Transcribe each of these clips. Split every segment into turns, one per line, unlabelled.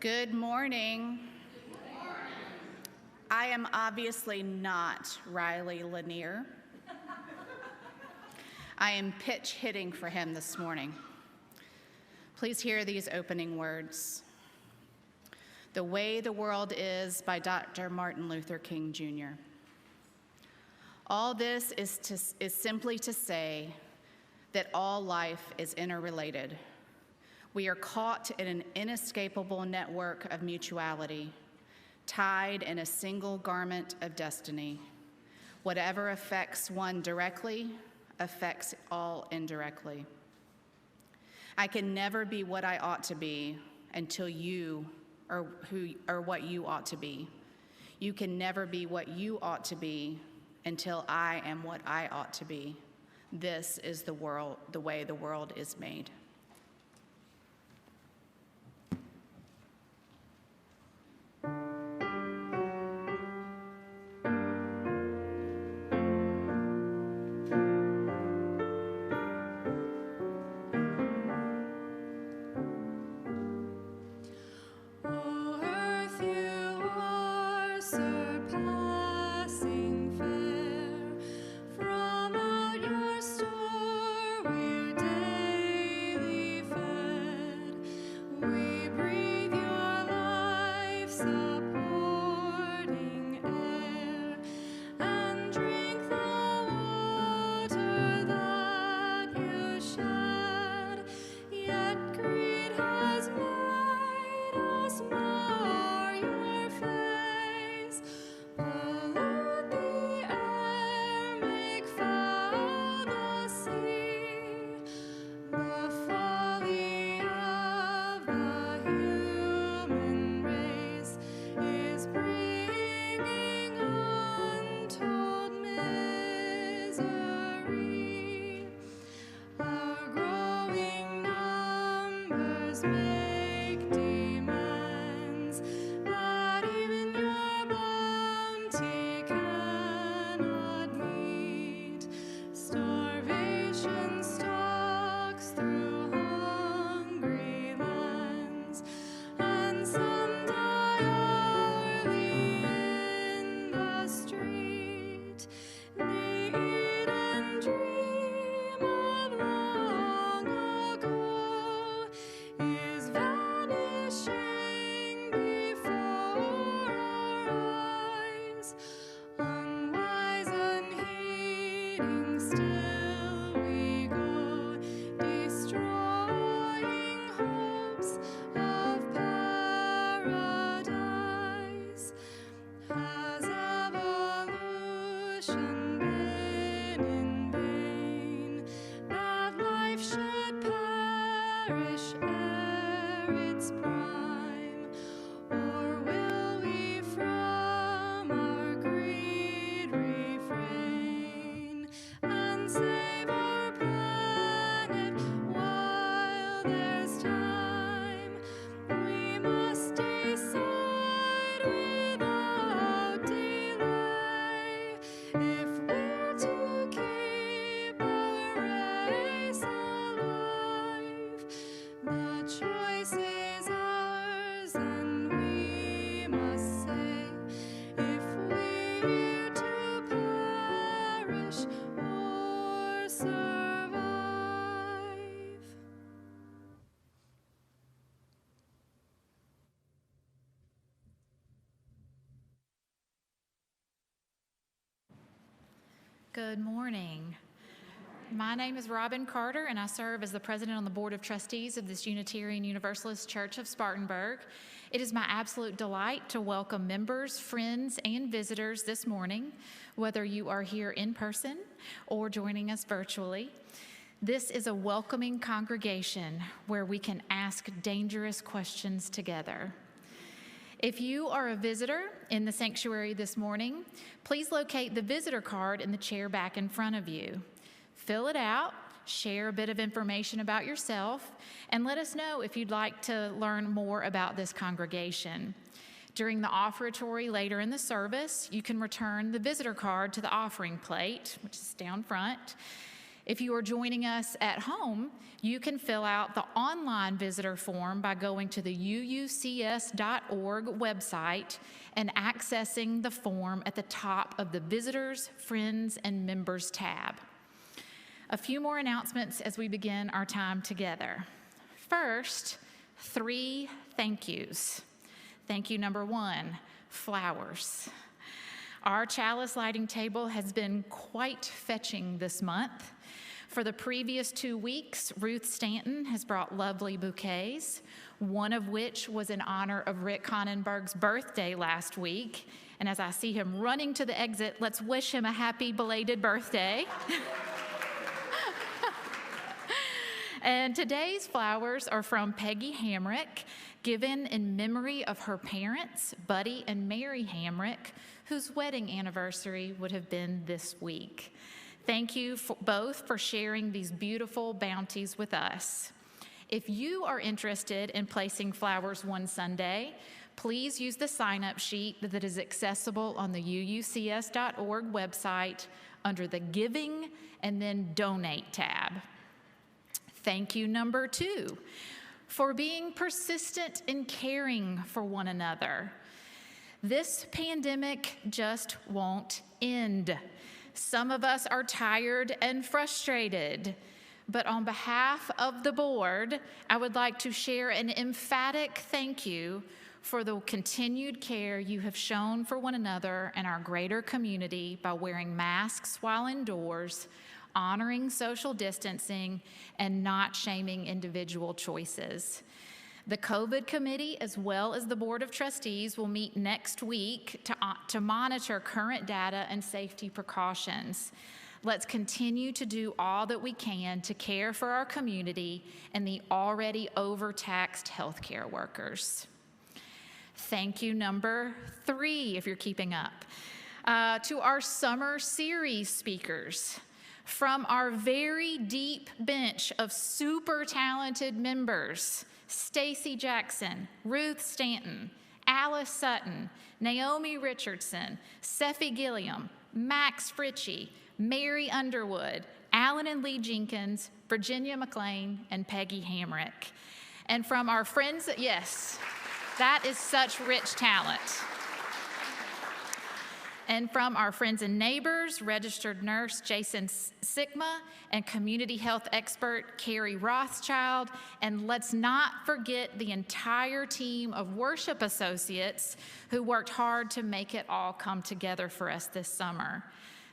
Good morning. I am obviously not Riley Lanier. I am pitch hitting for him this morning. Please hear these opening words. The Way the World Is by Dr. Martin Luther King, Jr. All this is simply to say that all life is interrelated. We are caught in an inescapable network of mutuality, tied in a single garment of destiny. Whatever affects one directly affects all indirectly. I can never be what I ought to be until you are what you ought to be. You can never be what you ought to be until I am what I ought to be. This is the way the world is made.
Good morning. My name is Robin Carter, and I serve as the president on the Board of Trustees of this Unitarian Universalist Church of Spartanburg. It is my absolute delight to welcome members, friends, and visitors this morning, whether you are here in person or joining us virtually. This is a welcoming congregation where we can ask dangerous questions together. If you are a visitor in the sanctuary this morning, please locate the visitor card in the chair back in front of you. Fill it out, share a bit of information about yourself, and let us know if you'd like to learn more about this congregation. During the offertory later in the service, you can return the visitor card to the offering plate, which is down front. If you are joining us at home, you can fill out the online visitor form by going to the uucs.org website and accessing the form at the top of the Visitors, Friends, and Members tab. A few more announcements as we begin our time together. First, 3 thank yous. Thank you number 1, flowers. Our chalice lighting table has been quite fetching this month. For the previous 2 weeks, Ruth Stanton has brought lovely bouquets, one of which was in honor of Rick Connenberg's birthday last week. And as I see him running to the exit, let's wish him a happy belated birthday. And today's flowers are from Peggy Hamrick, given in memory of her parents, Buddy and Mary Hamrick, whose wedding anniversary would have been this week. Thank you both for sharing these beautiful bounties with us. If you are interested in placing flowers one Sunday, please use the sign-up sheet that is accessible on the uucs.org website under the Giving and then Donate tab. Thank you number 2, for being persistent in caring for one another. This pandemic just won't end. Some of us are tired and frustrated, but on behalf of the board, I would like to share an emphatic thank you for the continued care you have shown for one another and our greater community by wearing masks while indoors, honoring social distancing, and not shaming individual choices. The COVID committee, as well as the Board of Trustees, will meet next week to monitor current data and safety precautions. Let's continue to do all that we can to care for our community and the already overtaxed healthcare workers. Thank you number 3, if you're keeping up, to our summer series speakers. From our very deep bench of super talented members, Stacy Jackson, Ruth Stanton, Alice Sutton, Naomi Richardson, Seffi Gilliam, Max Fritchie, Mary Underwood, Alan and Lee Jenkins, Virginia McLean, and Peggy Hamrick. And from our friends, yes, that is such rich talent. And from our friends and neighbors, registered nurse Jason Sigma and community health expert Carrie Rothschild. And let's not forget the entire team of worship associates who worked hard to make it all come together for us this summer.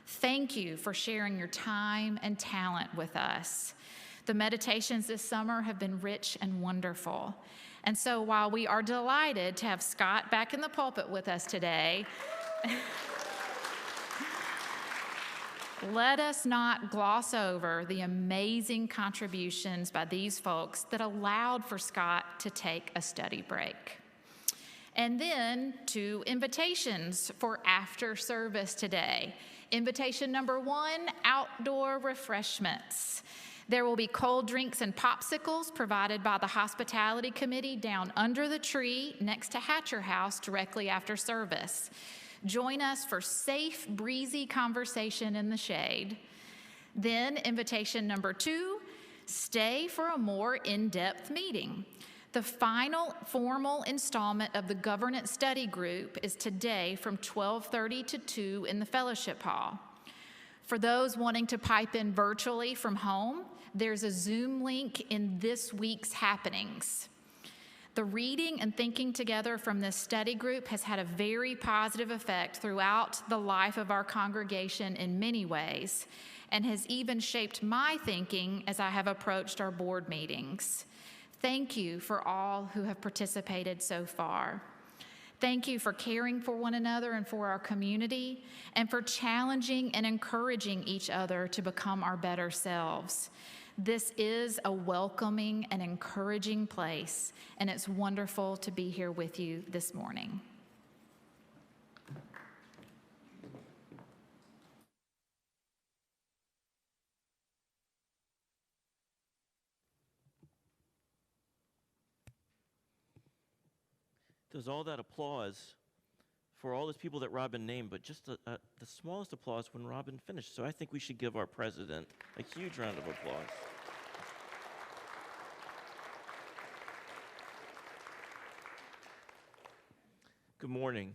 Thank you for sharing your time and talent with us. The meditations this summer have been rich and wonderful. And so while we are delighted to have Scott back in the pulpit with us today, let us not gloss over the amazing contributions by these folks that allowed for Scott to take a study break. And then 2 invitations for after service today. Invitation number 1, outdoor refreshments. There will be cold drinks and popsicles provided by the hospitality committee down under the tree next to Hatcher House directly after service. Join us for safe, breezy conversation in the shade. Then invitation number 2, stay for a more in-depth meeting. The final formal installment of the Governance Study Group is today from 12:30 to 2 in the Fellowship Hall. For those wanting to pipe in virtually from home, there's a Zoom link in this week's happenings. The reading and thinking together from this study group has had a very positive effect throughout the life of our congregation in many ways, and has even shaped my thinking as I have approached our board meetings. Thank you for all who have participated so far. Thank you for caring for one another and for our community, and for challenging and encouraging each other to become our better selves. This is a welcoming and encouraging place, and it's wonderful to be here with you this morning.
Does all that applause for all those people that Robin named, but just the smallest applause when Robin finished. So I think we should give our president a huge round of applause. Good morning.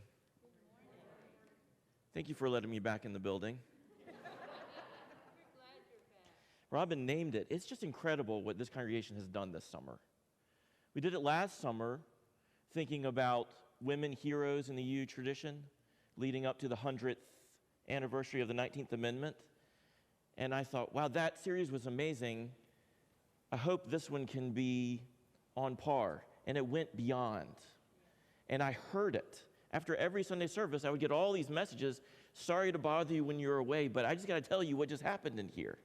Thank you for letting me back in the building. Robin named it. It's just incredible what this congregation has done this summer. We did it last summer, thinking about women heroes in the UU tradition, leading up to the 100th anniversary of the 19th Amendment. And I thought, wow, that series was amazing. I hope this one can be on par. And it went beyond. And I heard it. After every Sunday service, I would get all these messages, sorry to bother you when you're away, but I just got to tell you what just happened in here.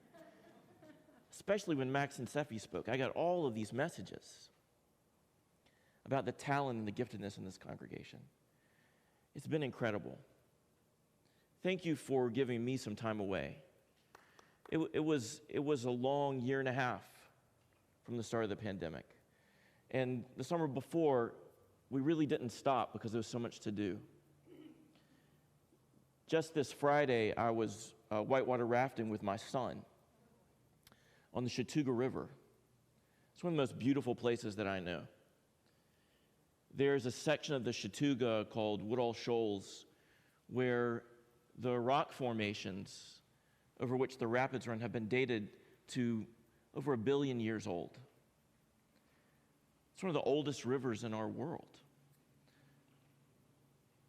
Especially when Max and Seffi spoke. I got all of these messages about the talent and the giftedness in this congregation. It's been incredible. Thank you for giving me some time away. It was a long year and a half from the start of the pandemic. And the summer before, we really didn't stop because there was so much to do. Just this Friday, I was whitewater rafting with my son on the Chattooga River. It's one of the most beautiful places that I know. There's a section of the Chattooga called Woodall Shoals where the rock formations over which the rapids run have been dated to over 1 billion years old. It's one of the oldest rivers in our world.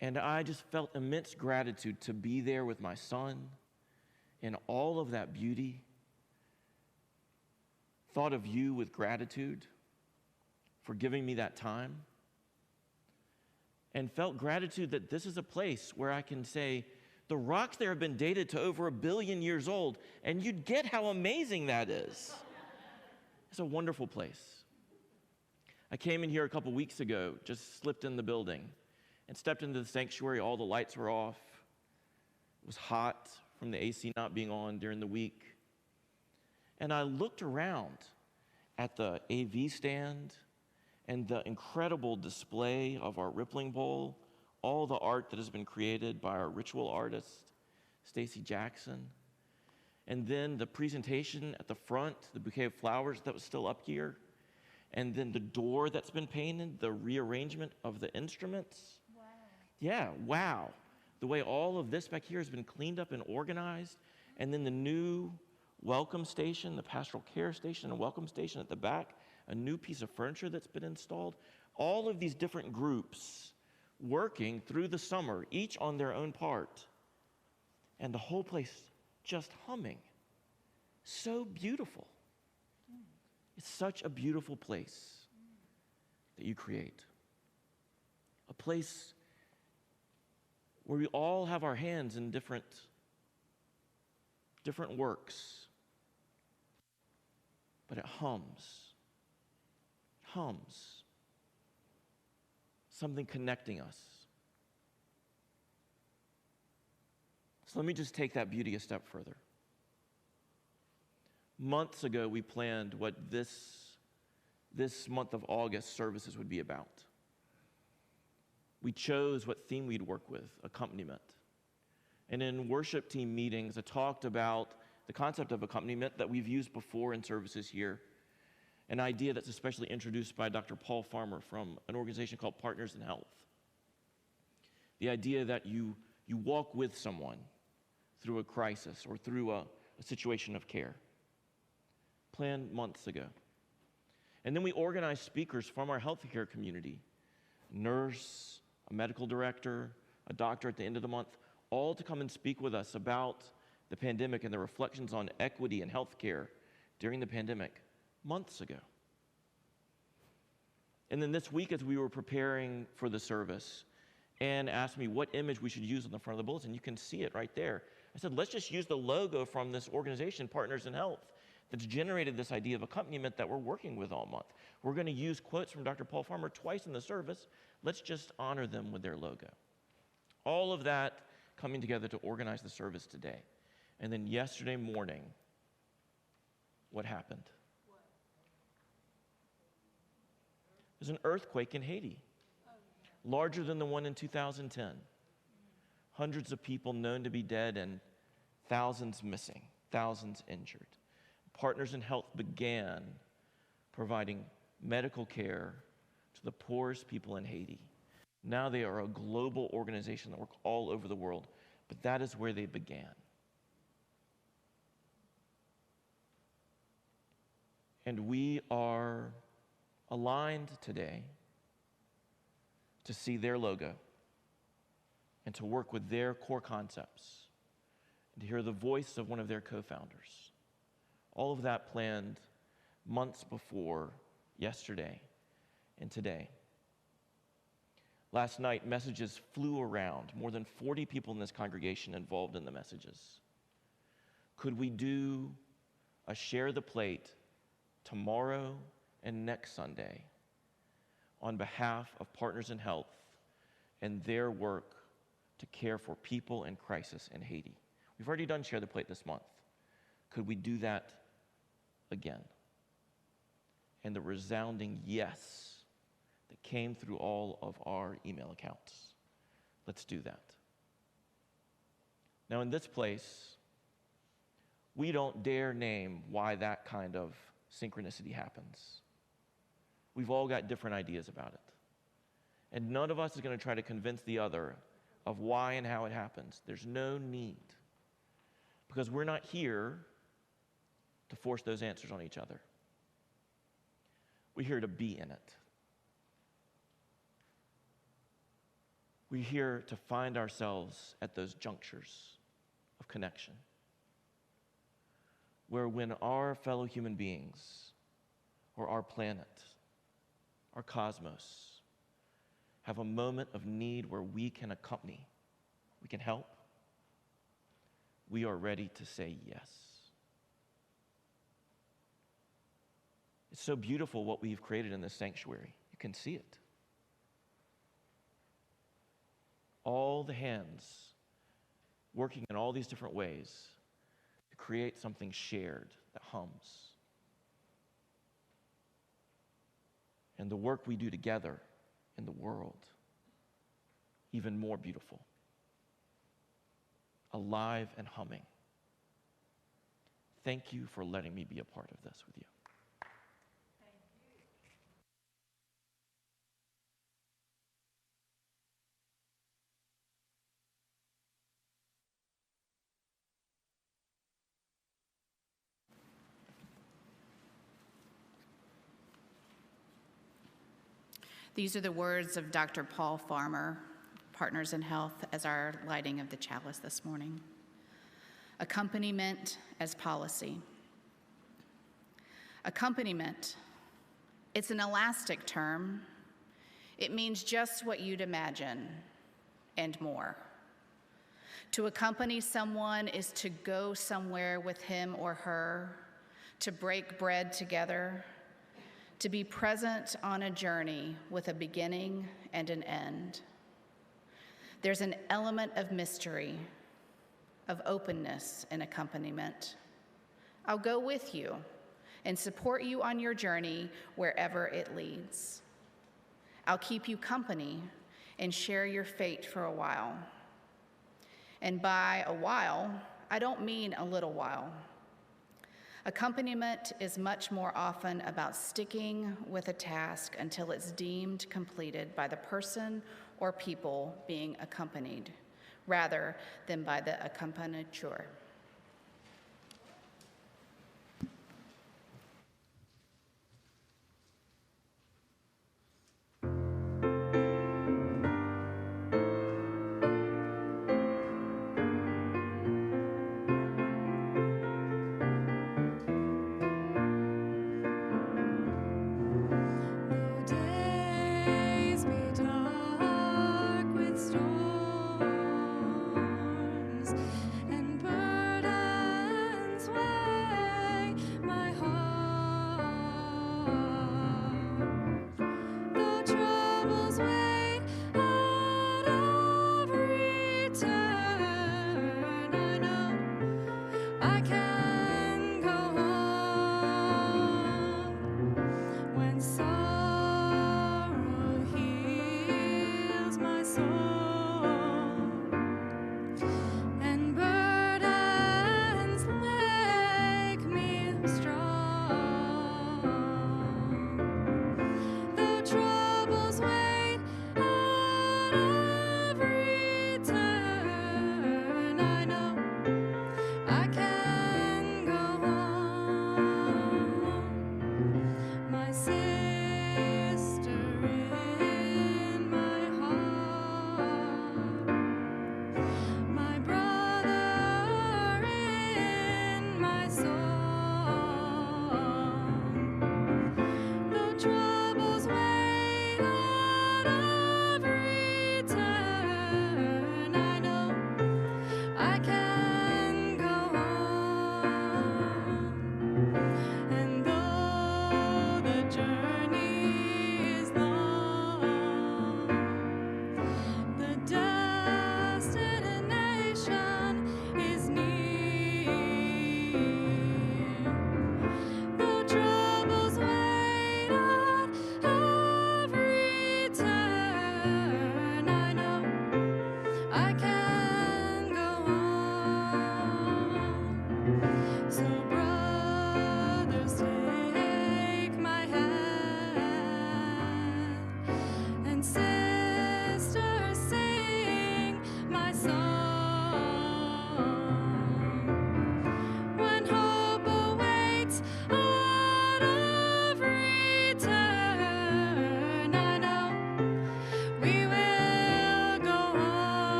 And I just felt immense gratitude to be there with my son in all of that beauty. Thought of you with gratitude for giving me that time. And felt gratitude that this is a place where I can say, the rocks there have been dated to over 1 billion years old, and you'd get how amazing that is. It's a wonderful place. I came in here a couple weeks ago, just slipped in the building, and stepped into the sanctuary. All the lights were off. It was hot from the AC not being on during the week. And I looked around at the AV stand and the incredible display of our rippling bowl, all the art that has been created by our ritual artist, Stacy Jackson, and then the presentation at the front, the bouquet of flowers that was still up here, and then the door that's been painted, the rearrangement of the instruments. Wow. Yeah, wow. The way all of this back here has been cleaned up and organized, and then the new welcome station, the pastoral care station, and welcome station at the back, a new piece of furniture that's been installed. All of these different groups working through the summer, each on their own part, and the whole place just humming. So beautiful. It's such a beautiful place that you create. A place where we all have our hands in different works, but it hums. Something connecting us. So let me just take that beauty a step further. Months ago, we planned what this month of August services would be about. We chose what theme we'd work with, accompaniment. And in worship team meetings, I talked about the concept of accompaniment that we've used before in services here, an idea that's especially introduced by Dr. Paul Farmer from an organization called Partners in Health. The idea that you walk with someone through a crisis or through a situation of care. Planned months ago. And then we organized speakers from our healthcare community, nurse, a medical director, a doctor at the end of the month, all to come and speak with us about the pandemic and the reflections on equity in healthcare during the pandemic months ago. And then this week, as we were preparing for the service, Ann asked me what image we should use on the front of the bulletin. You can see it right there. I said, let's just use the logo from this organization, Partners in Health, that's generated this idea of accompaniment that we're working with all month. We're going to use quotes from Dr. Paul Farmer twice in the service. Let's just honor them with their logo. All of that coming together to organize the service today. And then yesterday morning, what happened? There's an earthquake in Haiti, larger than the one in 2010. hundreds of people known to be dead and thousands missing, thousands injured. Partners in Health began providing medical care to the poorest people in Haiti. Now they are a global organization that works all over the world, but that is where they began. And we are aligned today to see their logo and to work with their core concepts and to hear the voice of one of their co-founders. All of that planned months before yesterday and today. Last night, messages flew around, more than 40 people in this congregation involved in the messages. Could we do a share the plate tomorrow and next Sunday on behalf of Partners in Health and their work to care for people in crisis in Haiti? We've already done Share the Plate this month. Could we do that again? And the resounding yes that came through all of our email accounts. Let's do that. Now, in this place, we don't dare name why that kind of synchronicity happens. We've all got different ideas about it. And none of us is going to try to convince the other of why and how it happens. There's no need. Because we're not here to force those answers on each other. We're here to be in it. We're here to find ourselves at those junctures of connection, where when our fellow human beings, or our planet, our cosmos, have a moment of need where we can accompany, we can help, we are ready to say yes. It's so beautiful what we've created in this sanctuary. You can see it. All the hands working in all these different ways to create something shared that hums. And the work we do together in the world, even more beautiful, alive and humming. Thank you for letting me be a part of this with you.
These are the words of Dr. Paul Farmer, Partners in Health, as our lighting of the chalice this morning. Accompaniment as policy. Accompaniment, it's an elastic term. It means just what you'd imagine and more. To accompany someone is to go somewhere with him or her, to break bread together, to be present on a journey with a beginning and an end. There's an element of mystery, of openness in accompaniment. I'll go with you and support you on your journey wherever it leads. I'll keep you company and share your fate for a while. And by a while, I don't mean a little while. Accompaniment is much more often about sticking with a task until it's deemed completed by the person or people being accompanied, rather than by the accompaniture.
Dark with storms and birds.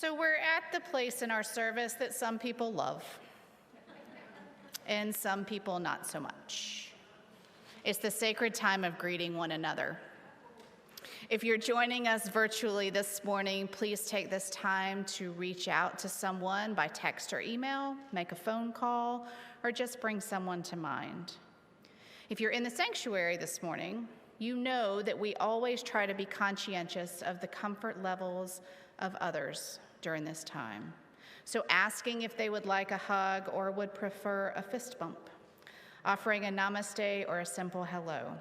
So we're at the place in our service that some people love and some people not so much. It's the sacred time of greeting one another. If you're joining us virtually this morning, please take this time to reach out to someone by text or email, make a phone call, or just bring someone to mind. If you're in the sanctuary this morning, you know that we always try to be conscientious of the comfort levels of others during this time. So asking if they would like a hug or would prefer a fist bump, offering a namaste or a simple hello.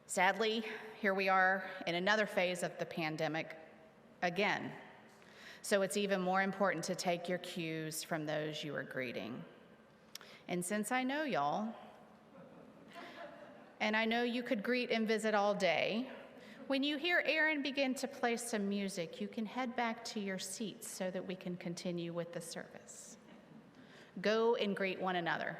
Sadly, here we are in another phase of the pandemic again. So it's even more important to take your cues from those you are greeting. And since I know y'all, and I know you could greet and visit all day, when you hear Aaron begin to play some music, you can head back to your seats so that we can continue with the service. Go and greet one another.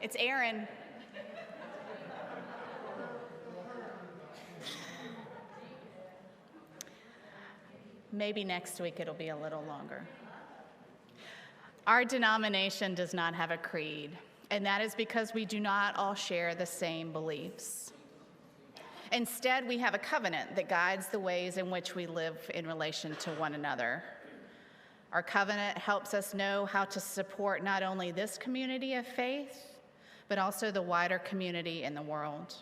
It's Aaron. Maybe next week it'll be a little longer. Our denomination does not have a creed, and that is because we do not all share the same beliefs. Instead, we have a covenant that guides the ways in which we live in relation to one another. Our covenant helps us know how to support not only this community of faith, but also the wider community in the world.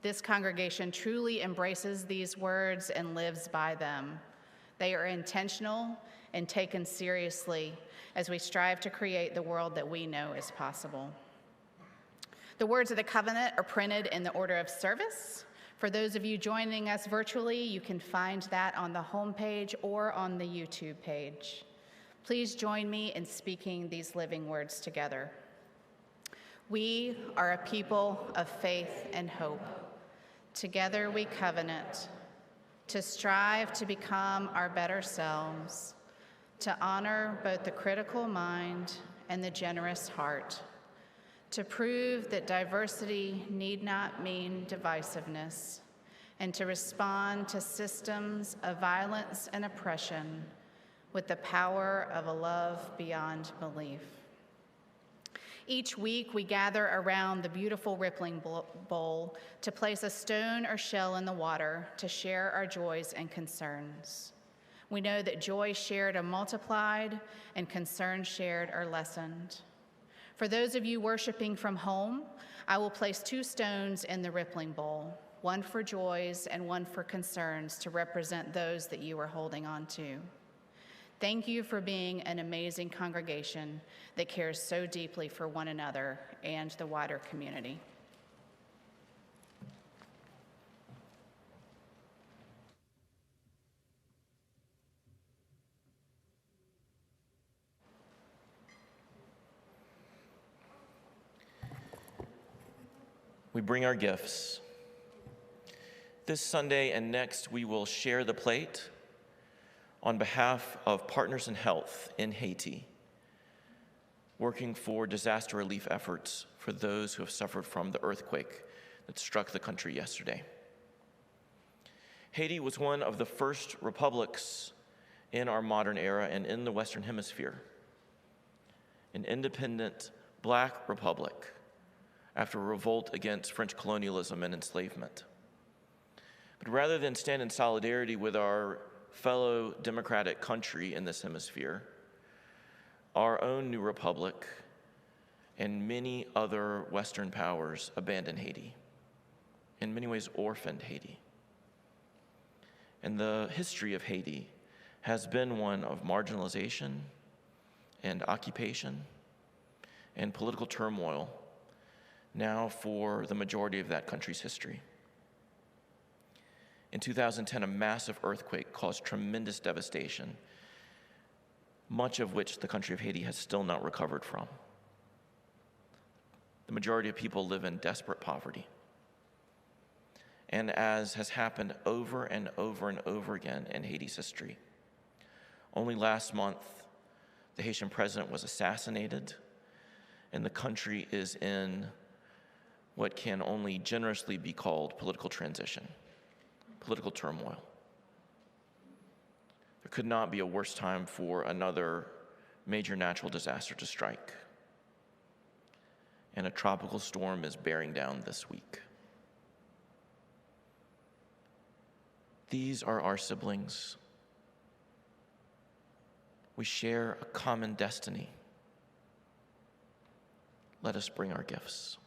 This congregation truly embraces these words and lives by them. They are intentional and taken seriously as we strive to create the world that we know is possible. The words of the covenant are printed in the order of service. For those of you joining us virtually, you can find that on the homepage or on the YouTube page. Please join me in speaking these living words together. We are a people of faith and hope. Together we covenant to strive to become our better selves, to honor both the critical mind and the generous heart, to prove that diversity need not mean divisiveness, and to respond to systems of violence and oppression with the power of a love beyond belief. Each week, we gather around the beautiful rippling bowl to place a stone or shell in the water to share our joys and concerns. We know that joy shared are multiplied and concerns shared are lessened. For those of you worshiping from home, I will place 2 stones in the rippling bowl, one for joys and one for concerns to represent those that you are holding on to. Thank you for being an amazing congregation that cares so deeply for one another and the wider community.
We bring our gifts. This Sunday and next, we will share the plate on behalf of Partners in Health in Haiti, working for disaster relief efforts for those who have suffered from the earthquake that struck the country yesterday. Haiti was one of the first republics in our modern era and in the Western Hemisphere, an independent Black republic after a revolt against French colonialism and enslavement. But rather than stand in solidarity with our fellow democratic country in this hemisphere, our own new republic and many other Western powers abandoned Haiti, in many ways orphaned Haiti. And the history of Haiti has been one of marginalization and occupation and political turmoil now for the majority of that country's history. In 2010, a massive earthquake caused tremendous devastation, much of which the country of Haiti has still not recovered from. The majority of people live in desperate poverty. And as has happened over and over and over again in Haiti's history, only last month, the Haitian president was assassinated, and the country is in what can only generously be called political transition. Political turmoil. There could not be a worse time for another major natural disaster to strike. And a tropical storm is bearing down this week. These are our siblings. We share a common destiny. Let us bring our gifts.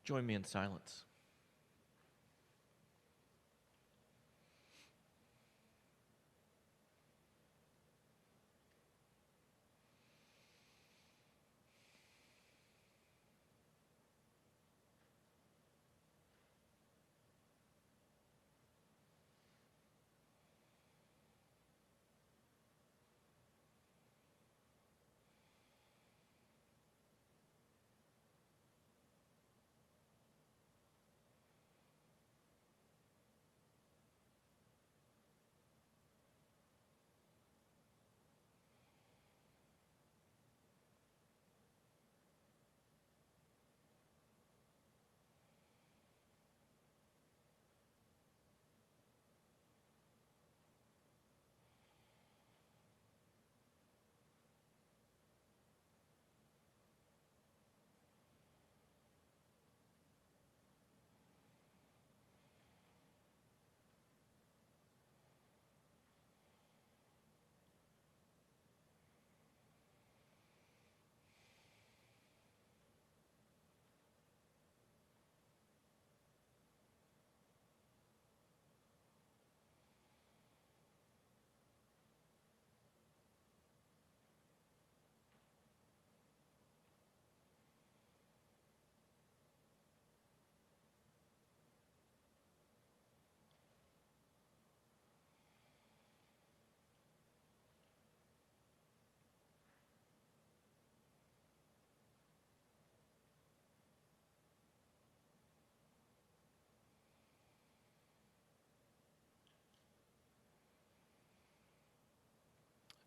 Join me in silence.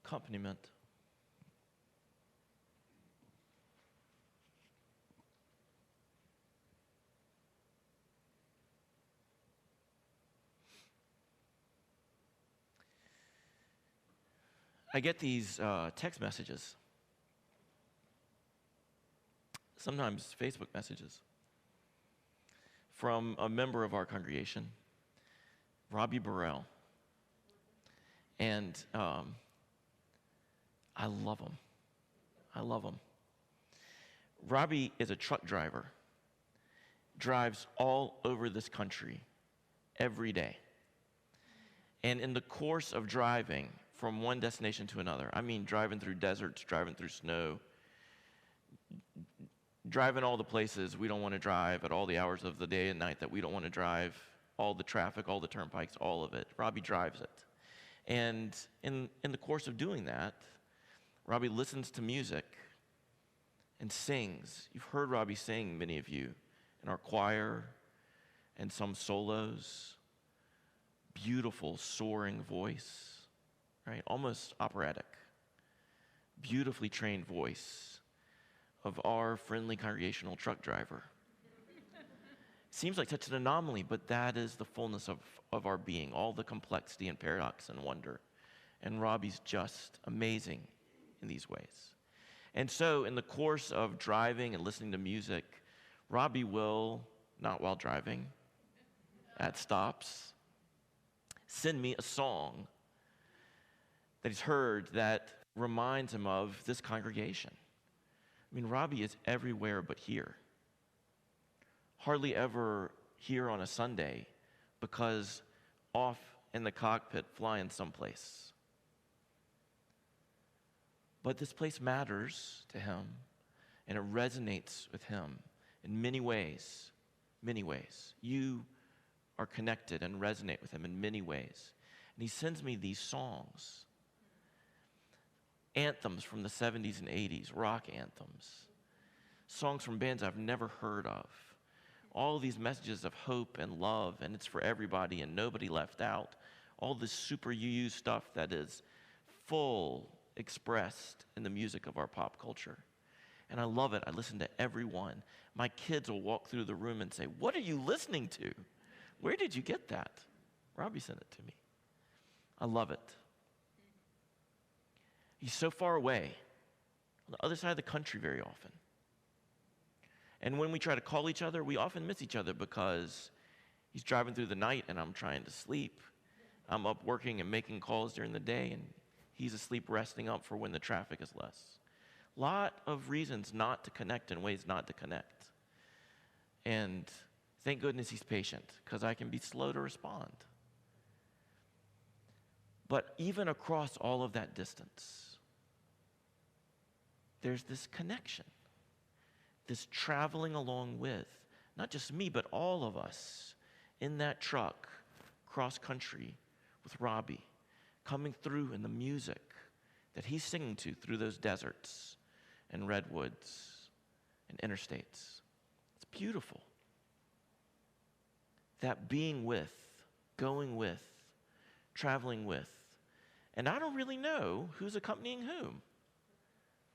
Accompaniment. I get these text messages, sometimes Facebook messages, from a member of our congregation, Robbie Burrell. And I love him. I love him. Robbie is a truck driver, drives all over this country every day. And in the course of driving from one destination to another, I mean driving through deserts, driving through snow, driving all the places we don't want to drive at all the hours of the day and night that we don't want to drive, all the traffic, all the turnpikes, all of it. Robbie drives it. And in the course of doing that, Robbie listens to music and sings. You've heard Robbie sing, many of you, in our choir and some solos. Beautiful, soaring voice, right? Almost operatic. Beautifully trained voice of our friendly congregational truck driver. Seems like such an anomaly, but that is the fullness of our being, all the complexity and paradox and wonder. And Robbie's just amazing in these ways. And so in the course of driving and listening to music, Robbie will, not while driving, at stops, send me a song that he's heard that reminds him of this congregation. I mean, Robbie is everywhere but here. Hardly ever here on a Sunday because off in the cockpit flying someplace. But this place matters to him, and it resonates with him in many ways. Many ways. You are connected and resonate with him in many ways. And he sends me these songs, anthems from the 70s and 80s, rock anthems, songs from bands I've never heard of, all these messages of hope and love, and it's for everybody and nobody left out, all this super UU stuff that is full expressed in the music of our pop culture. And I love it. I listen to every one. My kids will walk through the room and say, "What are you listening to? Where did you get that?" Robbie sent it to me. I love it. He's so far away, on the other side of the country very often. And when we try to call each other, we often miss each other because he's driving through the night and I'm trying to sleep. I'm up working and making calls during the day, and he's asleep resting up for when the traffic is less. Lot of reasons not to connect and ways not to connect. And thank goodness he's patient, because I can be slow to respond. But even across all of that distance, there's this connection, this traveling along with, not just me, but all of us in that truck, cross country with Robbie, coming through in the music that he's singing to through those deserts and redwoods and interstates. It's beautiful. That being with, going with, traveling with. And I don't really know who's accompanying whom,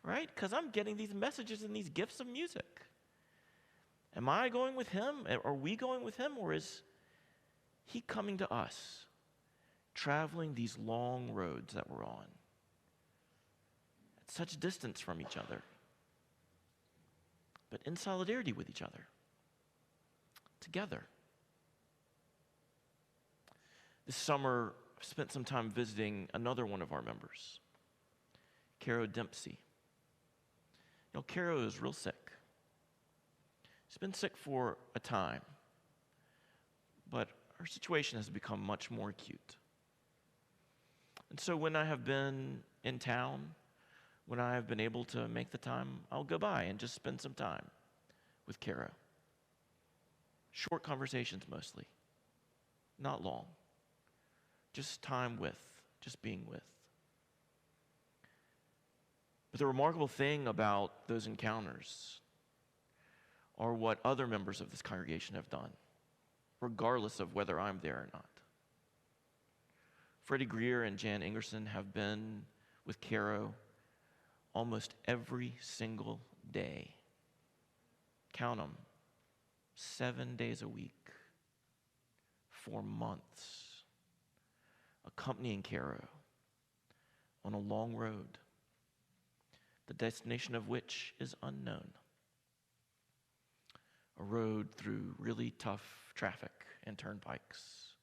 right? Because I'm getting these messages and these gifts of music. Am I going with him? Are we going with him? Or is he coming to us, traveling these long roads that we're on at such distance from each other, but in solidarity with each other, together? This summer, I've spent some time visiting another one of our members, Caro Dempsey. You know, Caro is real sick. She's been sick for a time, but her situation has become much more acute. And so when I have been in town, when I have been able to make the time, I'll go by and just spend some time with Caro. Short conversations mostly, not long. Just time with, just being with. But the remarkable thing about those encounters are what other members of this congregation have done, regardless of whether I'm there or not. Freddie Greer and Jan Ingerson have been with Caro almost every single day. Count them, 7 days a week, for months, accompanying Caro on a long road, the destination of which is unknown. A road through really tough traffic and turnpikes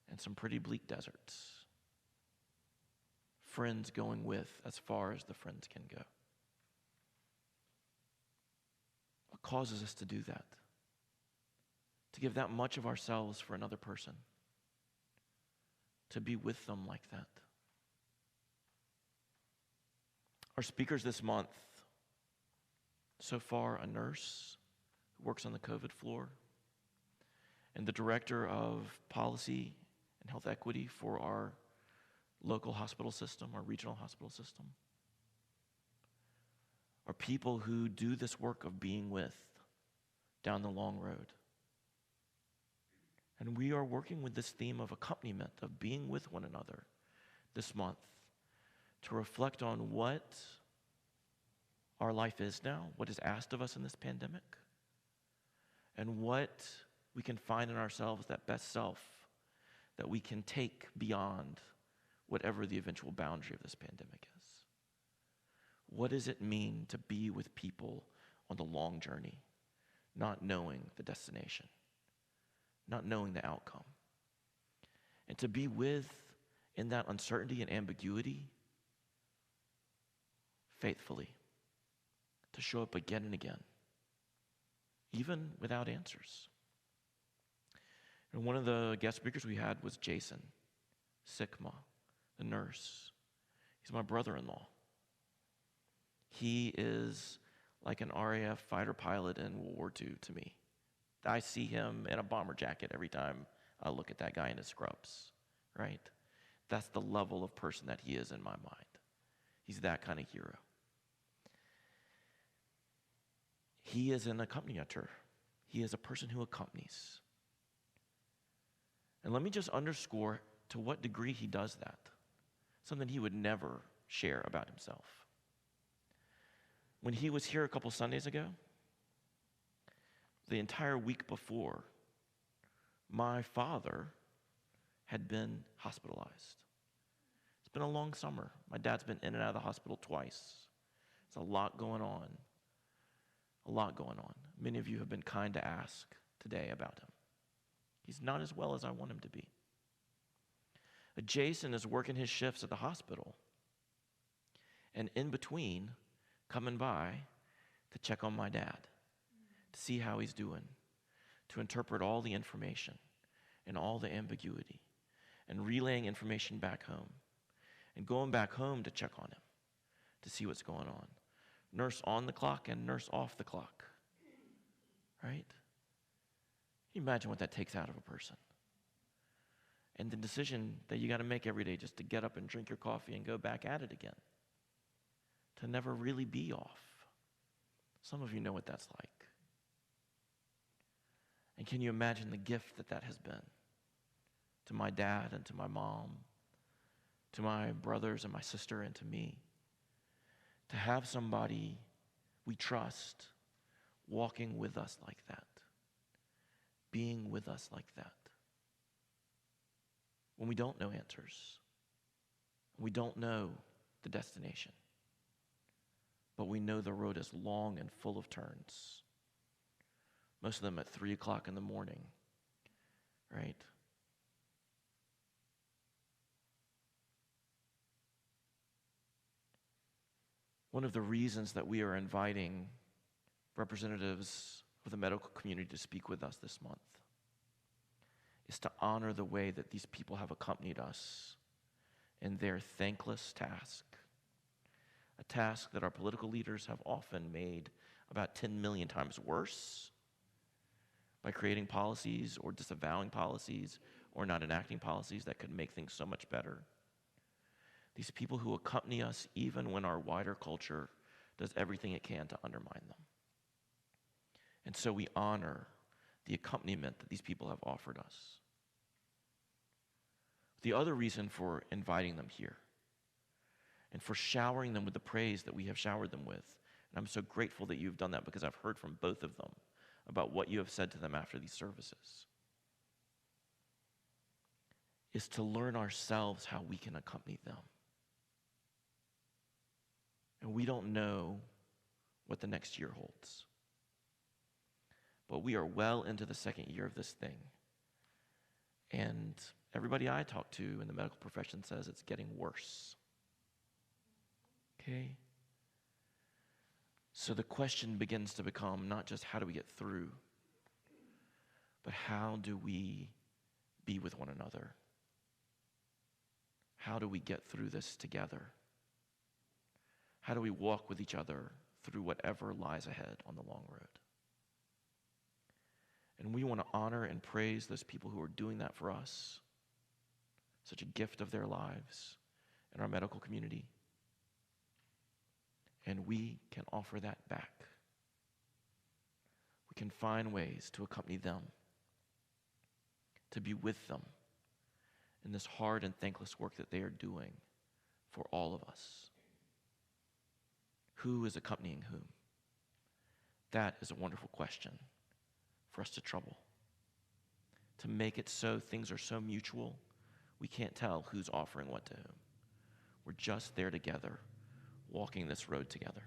and some pretty bleak deserts. Friends going with as far as the friends can go. What causes us to do that? To give that much of ourselves for another person? To be with them like that? Our speakers this month, so far, a nurse who works on the COVID floor, and the director of policy and health equity for our local hospital system, our regional hospital system, are people who do this work of being with down the long road. And we are working with this theme of accompaniment, of being with one another this month, to reflect on what our life is now, what is asked of us in this pandemic, and what we can find in ourselves, that best self that we can take beyond whatever the eventual boundary of this pandemic is. What does it mean to be with people on the long journey, not knowing the destination, not knowing the outcome? And to be with, in that uncertainty and ambiguity, faithfully, to show up again and again, even without answers. And one of the guest speakers we had was Jason Sikma, the nurse. He's my brother-in-law. He is like an RAF fighter pilot in World War II to me. I see him in a bomber jacket every time I look at that guy in his scrubs, right? That's the level of person that he is in my mind. He's that kind of hero. He is an accompaniator. He is a person who accompanies. And let me just underscore to what degree he does that. Something he would never share about himself. When he was here a couple Sundays ago, the entire week before, my father had been hospitalized. It's been a long summer. My dad's been in and out of the hospital twice. There's a lot going on. A lot going on. Many of you have been kind to ask today about him. He's not as well as I want him to be. Jason is working his shifts at the hospital, and in between, coming by to check on my dad, to see how he's doing, to interpret all the information and all the ambiguity, and relaying information back home, and going back home to check on him, to see what's going on. Nurse on the clock and nurse off the clock, right? Can you imagine what that takes out of a person? And the decision that you got to make every day just to get up and drink your coffee and go back at it again, to never really be off. Some of you know what that's like. And can you imagine the gift that that has been to my dad and to my mom, to my brothers and my sister and to me, to have somebody we trust walking with us like that, being with us like that. When we don't know answers, we don't know the destination, but we know the road is long and full of turns, most of them at 3 o'clock in the morning, right? One of the reasons that we are inviting representatives of the medical community to speak with us this month is to honor the way that these people have accompanied us in their thankless task, a task that our political leaders have often made about 10 million times worse by creating policies or disavowing policies or not enacting policies that could make things so much better. These people who accompany us even when our wider culture does everything it can to undermine them. And so we honor the accompaniment that these people have offered us. The other reason for inviting them here and for showering them with the praise that we have showered them with, and I'm so grateful that you've done that because I've heard from both of them about what you have said to them after these services, is to learn ourselves how we can accompany them. And we don't know what the next year holds. But we are well into the second year of this thing. And everybody I talk to in the medical profession says it's getting worse. Okay? So the question begins to become not just how do we get through, but how do we be with one another? How do we get through this together? How do we walk with each other through whatever lies ahead on the long road? And we want to honor and praise those people who are doing that for us, such a gift of their lives in our medical community. And we can offer that back. We can find ways to accompany them, to be with them in this hard and thankless work that they are doing for all of us. Who is accompanying whom? That is a wonderful question for us to trouble. To make it so things are so mutual, we can't tell who's offering what to whom. We're just there together, walking this road together.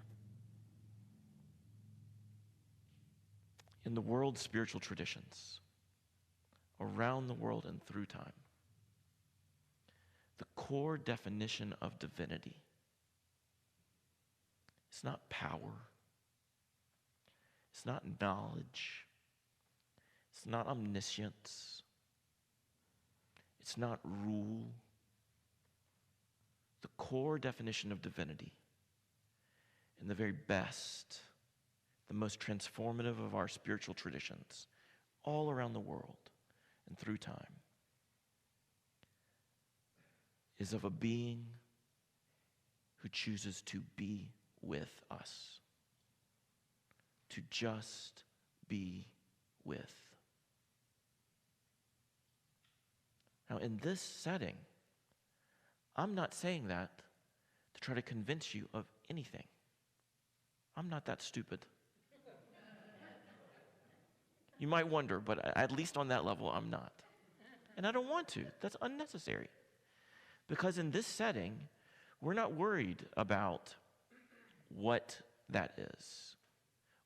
In the world's spiritual traditions, around the world and through time, the core definition of divinity, it's not power, it's not knowledge, it's not omniscience, it's not rule. The core definition of divinity, in the very best, the most transformative of our spiritual traditions, all around the world and through time, is of a being who chooses to be with us, to just be with. Now, in this setting, I'm not saying that to try to convince you of anything. I'm not that stupid. You might wonder, but at least on that level, I'm not. And I don't want to. That's unnecessary. Because in this setting, we're not worried about what that is,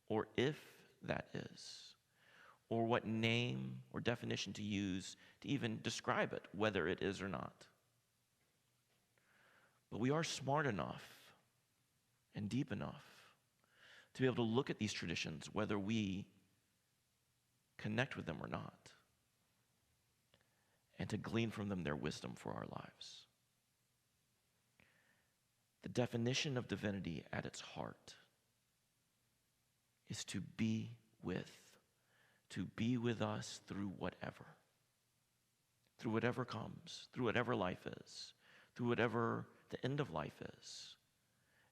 or if that is, or what name or definition to use to even describe it, whether it is or not. But we are smart enough and deep enough to be able to look at these traditions, whether we connect with them or not, and to glean from them their wisdom for our lives. The definition of divinity at its heart is to be with us through whatever comes, through whatever life is, through whatever the end of life is,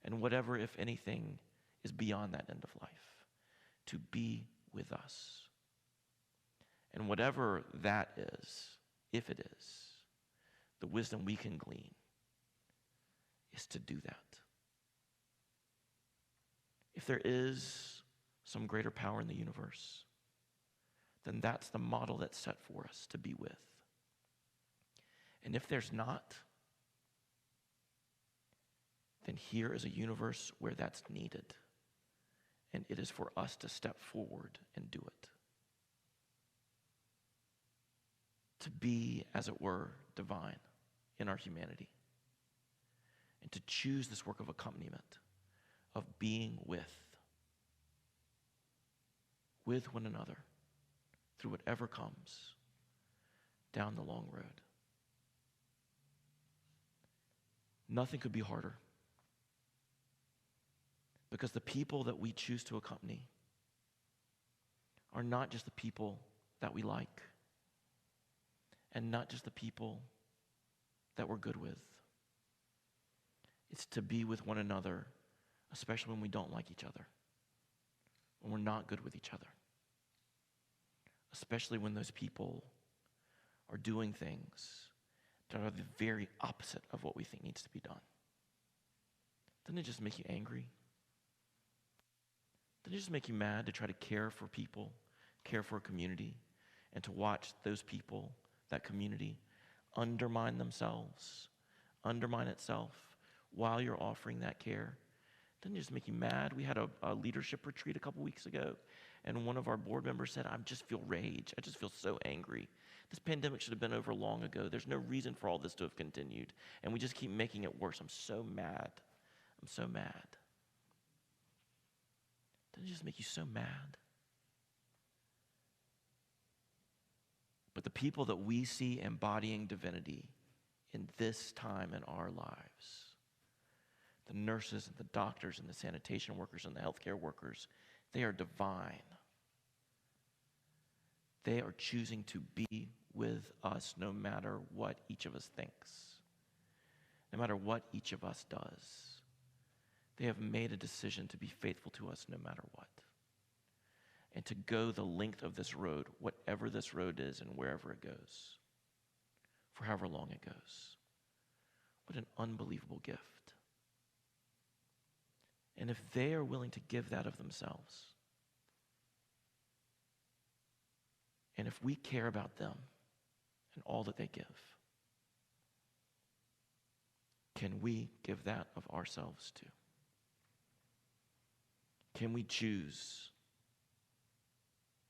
and whatever, if anything, is beyond that end of life, to be with us. And whatever that is, if it is, the wisdom we can glean is to do that. If there is some greater power in the universe, then that's the model that's set for us to be with. And if there's not, then here is a universe where that's needed. And it is for us to step forward and do it. To be, as it were, divine in our humanity. And to choose this work of accompaniment, of being with one another through whatever comes down the long road. Nothing could be harder, because the people that we choose to accompany are not just the people that we like, and not just the people that we're good with. It's to be with one another, especially when we don't like each other, when we're not good with each other, especially when those people are doing things that are the very opposite of what we think needs to be done. Doesn't it just make you angry? Doesn't it just make you mad to try to care for people, care for a community, and to watch those people, that community, undermine themselves, undermine itself while you're offering that care? Doesn't it just make you mad? We had a leadership retreat a couple weeks ago, and one of our board members said, I just feel rage. I just feel so angry. This pandemic should have been over long ago. There's no reason for all this to have continued, and we just keep making it worse. I'm so mad. I'm so mad. Doesn't it just make you so mad? But the people that we see embodying divinity in this time in our lives, the nurses and the doctors and the sanitation workers and the healthcare workers, they are divine. They are choosing to be with us no matter what each of us thinks, no matter what each of us does. They have made a decision to be faithful to us no matter what, and to go the length of this road, whatever this road is and wherever it goes, for however long it goes. What an unbelievable gift. And if they are willing to give that of themselves, and if we care about them and all that they give, can we give that of ourselves too? Can we choose,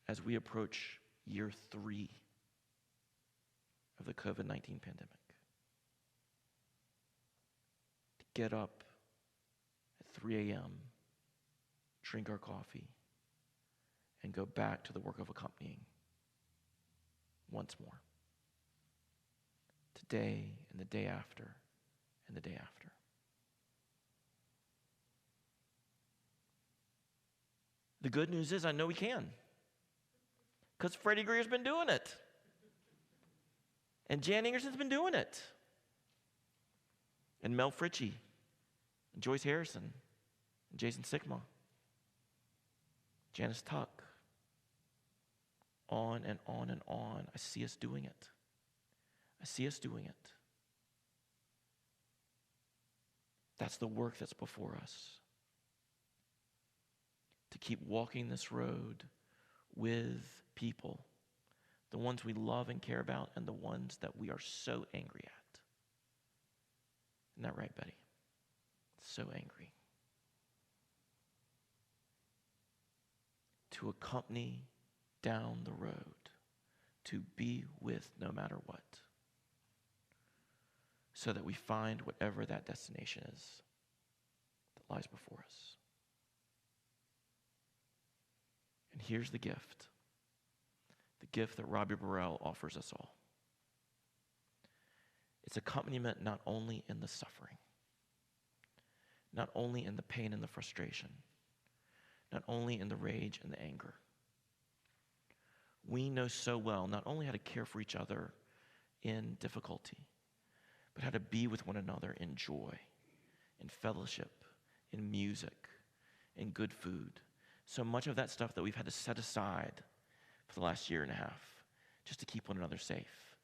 as we approach year 3 of the COVID-19 pandemic, to get up at 3 a.m., drink our coffee, and go back to the work of accompanying once more, today and the day after and the day after? The good news is I know we can, because Freddie Greer's been doing it, and Jan Ingerson's been doing it, and Mel Fritchie, and Joyce Harrison, and Jason Sigma, Janice Tuck, on and on and on. I see us doing it. I see us doing it. That's the work that's before us. To keep walking this road with people, the ones we love and care about, and the ones that we are so angry at. Isn't that right, Betty? So angry. To accompany down the road, to be with no matter what, so that we find whatever that destination is that lies before us. And here's the gift. the gift that Robbie Burrell offers us all. It's accompaniment not only in the suffering, not only in the pain and the frustration, not only in the rage and the anger. We know so well not only how to care for each other in difficulty, but how to be with one another in joy, in fellowship, in music, in good food. So much of that stuff that we've had to set aside for the last year and a half just to keep one another safe.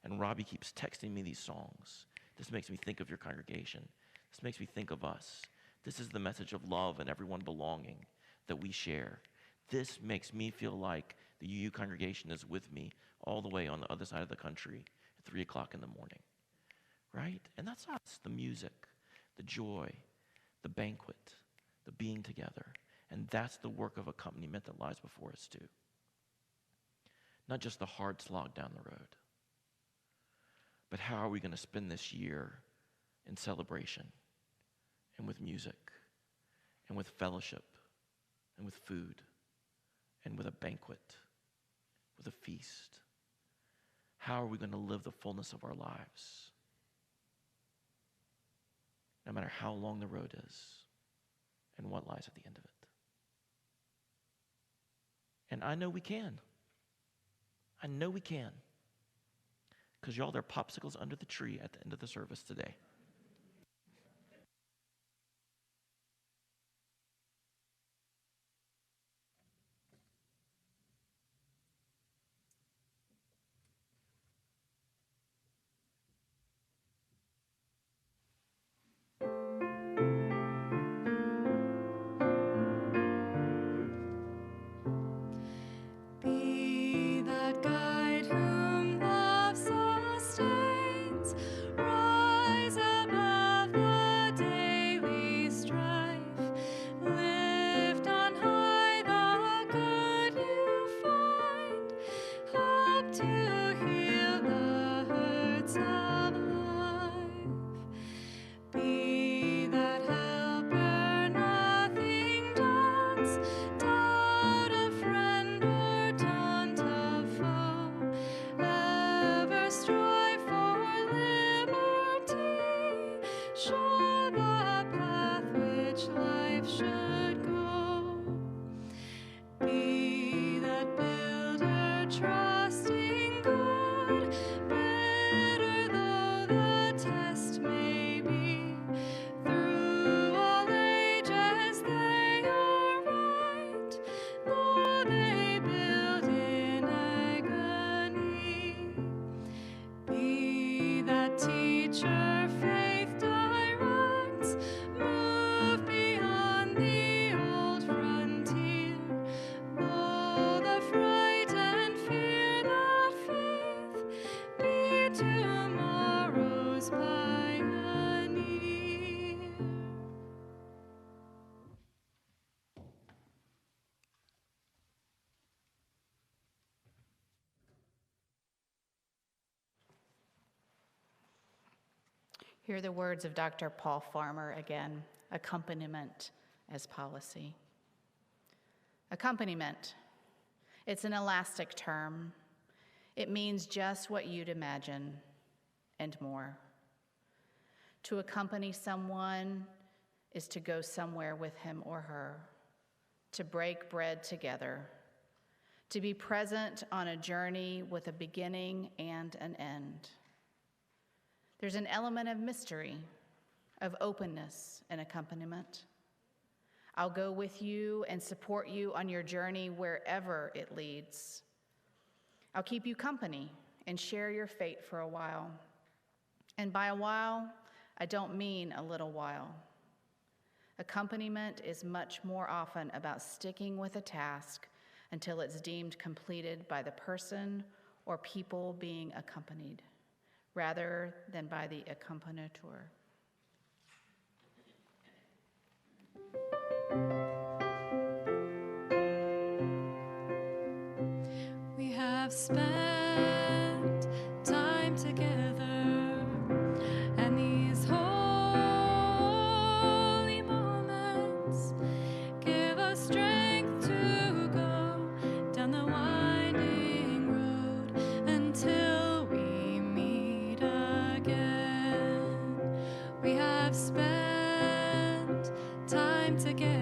And Robbie keeps texting me these songs. This makes me think of your congregation. This makes me think of us. This is the message of love and everyone belonging that we share. This makes me feel like the UU congregation is with me all the way on the other side of the country at 3 o'clock in the morning, right? And that's us, the music, the joy, the banquet, the being together. And that's the work of accompaniment that lies before us too. Not just the hard slog down the road, but how are we going to spend this year in celebration and with music and with fellowship and with food and with a banquet, with a feast? How are we going to live the fullness of our lives, no matter how long the road is and what lies at the end of it? And I know we can. I know we can. Because y'all, there are popsicles under the tree at the end of the service today.
Be that guide whom love sustains, rise above the daily strife, lift on high the good you find, help to heal the hurts of life. Be that helper nothing daunts, doubt a friend or taunt a foe, ever strive for liberty, show the path which life should go. Be that builder trusting good, bitter though the test may be, through all ages they are right, though they build in agony. Be that teacher faith directs, move beyond the old frontier, though the fright and fear that faith be tomorrow's pioneer.
Hear the words of Dr. Paul Farmer again, accompaniment as policy. Accompaniment, it's an elastic term. It means just what you'd imagine and more. To accompany someone is to go somewhere with him or her, to break bread together, to be present on a journey with a beginning and an end. There's an element of mystery, of openness in accompaniment. I'll go with you and support you on your journey wherever it leads. I'll keep you company and share your fate for a while. And by a while, I don't mean a little while. Accompaniment is much more often about sticking with a task until it's deemed completed by the person or people being accompanied, rather than by the accompanitor.
We have spent time together, and these holy moments give us strength to go down the winding road. we have spent time together.